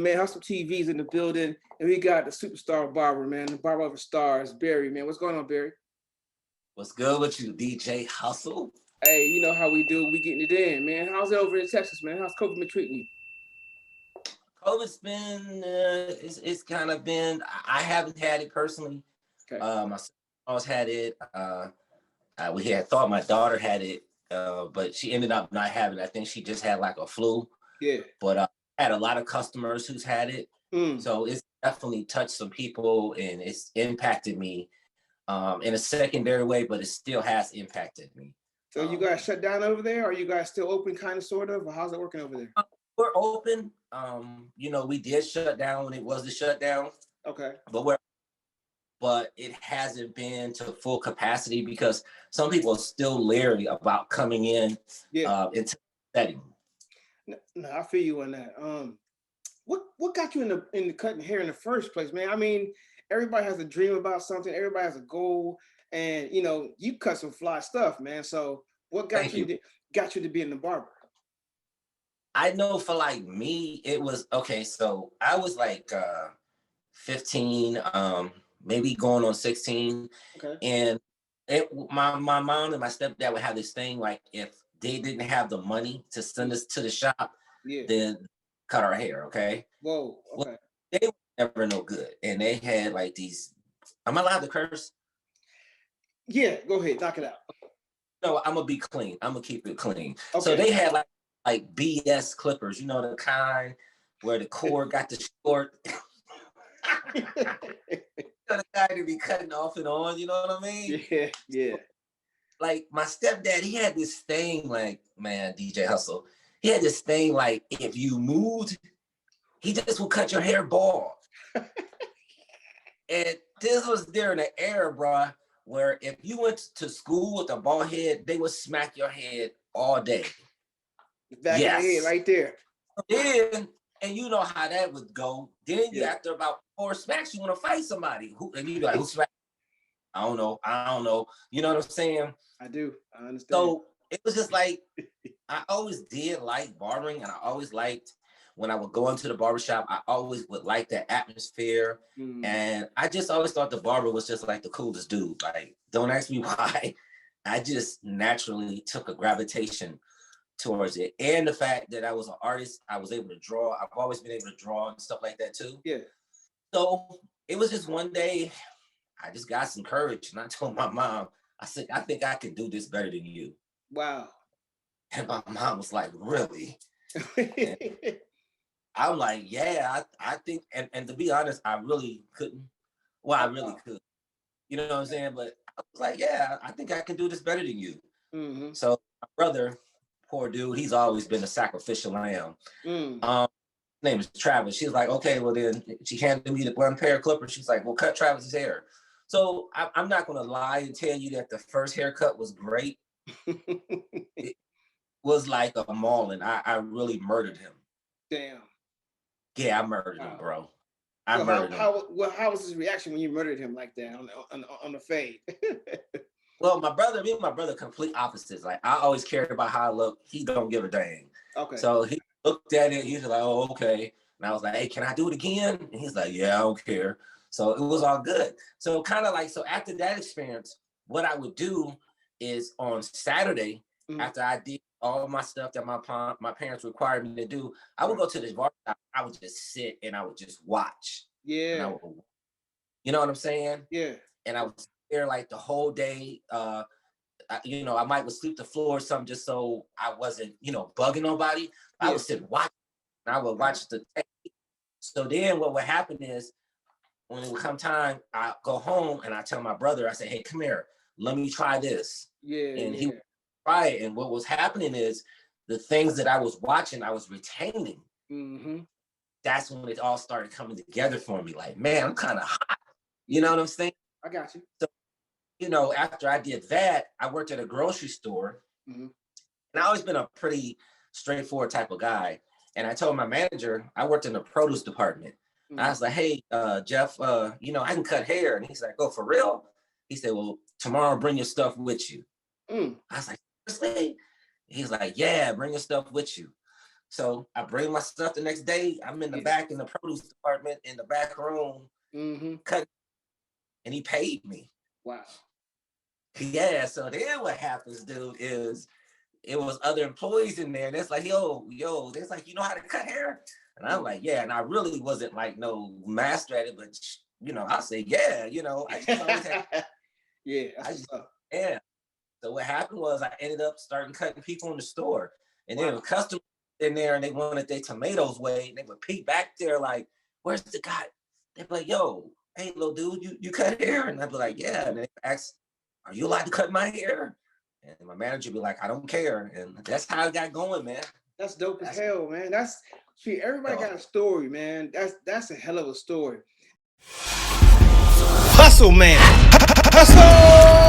man. Hustle TV's in the building, and we got the superstar barber, man, the barber of the stars, Barry, man. What's going on, Barry? What's good with you, DJ Hustle? Hey, you know how we do. We getting it in, man. How's it over in Texas, man? How's COVID been treating you? COVID's been, it's kind of been, I haven't had it personally. Okay. My son had it. We had thought my daughter had it, but she ended up not having it. I think she just had like a flu. Yeah. But I had a lot of customers who's had it. So it's definitely touched some people and it's impacted me in a secondary way, but it still has impacted me. So you guys shut down over there? Or are you guys still open, kind of, sort of? Or how's it working over there? We're open. We did shut down when it was the shutdown. Okay. But it hasn't been to full capacity because some people are still leery about coming in into the setting. No, I feel you on that. What got you in the cutting hair in the first place, man? I mean, everybody has a dream about something. Everybody has a goal, and you cut some fly stuff, man. So what got you to be in the barber? I know for like me, it was okay. So I was like 15, maybe going on 16, and my mom and my stepdad would have this thing like if they didn't have the money to send us to the shop, then cut our hair. Okay. Whoa. Okay. Well, they were never no good, and they had like these. Am I allowed to curse? Yeah, go ahead, knock it out. No, I'm gonna be clean. I'm gonna keep it clean. Okay. So they had like BS clippers, the kind where the cord got the short. The guy to be cutting off and on, you know what I mean? Yeah. Like my stepdad, he had this thing like, man, DJ Hustle. He had this thing like if you moved, he just would cut your hair bald. And this was during the era, bro, where if you went to school with a bald head, they would smack your head all day. Back of the head right there. Then, and you know how that would go. Then you after about 4 smacks, you want to fight somebody. And you like, who smacked? I don't know. You know what I'm saying? I do. I understand. So it was just like, I always did like barbering, and I always liked when I would go into the barbershop, I always would like that atmosphere. And I just always thought the barber was just like the coolest dude. Like, don't ask me why. I just naturally took a gravitation towards it. And the fact that I was an artist, I was able to draw. I've always been able to draw and stuff like that too. Yeah. So it was just one day, I just got some courage and I told my mom, I said, I think I can do this better than you. Wow. And my mom was like, really? I'm like, yeah, I think, and to be honest, I really couldn't. Well, I really could. You know what I'm saying? But I was like, yeah, I think I can do this better than you. So my brother, poor dude, he's always been a sacrificial lamb. His name is Travis. She's like, okay, well then, she handed me the one pair of clippers. She's like, well, cut Travis's hair. So I'm not going to lie and tell you that the first haircut was great. It was like a mauling. I really murdered him. Damn. Yeah, I murdered him, bro. I murdered him. How was his reaction when you murdered him like that on the fade? Well, me and my brother, complete opposites. Like, I always cared about how I look. He don't give a dang. Okay. So he looked at it. He was like, oh, okay. And I was like, hey, can I do it again? And he's like, yeah, I don't care. So it was all good. So kind of like, so after that experience, what I would do is on Saturday, after I did all my stuff that my parents required me to do, I would go to this bar. I would just sit and I would just watch. Yeah. You know what I'm saying? Yeah. And I was there like the whole day. I might would sweep the floor or something just so I wasn't, bugging nobody. I would sit and watch. And I would watch the technique. So then what would happen is when it would come time, I go home and I tell my brother, I say, hey, come here, let me try this. Yeah. And he would try it. And what was happening is the things that I was watching, I was retaining. That's when it all started coming together for me. Like, man, I'm kind of hot. You know what I'm saying? I got you. So, after I did that, I worked at a grocery store. And I always been a pretty straightforward type of guy. And I told my manager, I worked in the produce department. I was like, hey, Jeff, I can cut hair. And he's like, oh, for real? He said, well, tomorrow bring your stuff with you. I was like, seriously? He's like, yeah, bring your stuff with you. So I bring my stuff the next day. I'm in the back in the produce department in the back room, cutting, and he paid me. Wow. Yeah. So then what happens, dude, is it was other employees in there. That's like, yo, that's like, you know how to cut hair? And I'm like, yeah. And I really wasn't like no master at it, but you know, I say, yeah, you know, I just always had, yeah. So what happened was I ended up starting cutting people in the store. And then a customer in there and they wanted their tomatoes weighed. And they would peek back there like, where's the guy? They'd be like, yo, hey, little dude, you cut hair? And I'd be like, yeah. And they ask, are you allowed to cut my hair? And my manager would be like, I don't care. And that's how it got going, man. That's dope as hell, man. Everybody got a story, man. That's a hell of a story. Hustle, man. Hustle!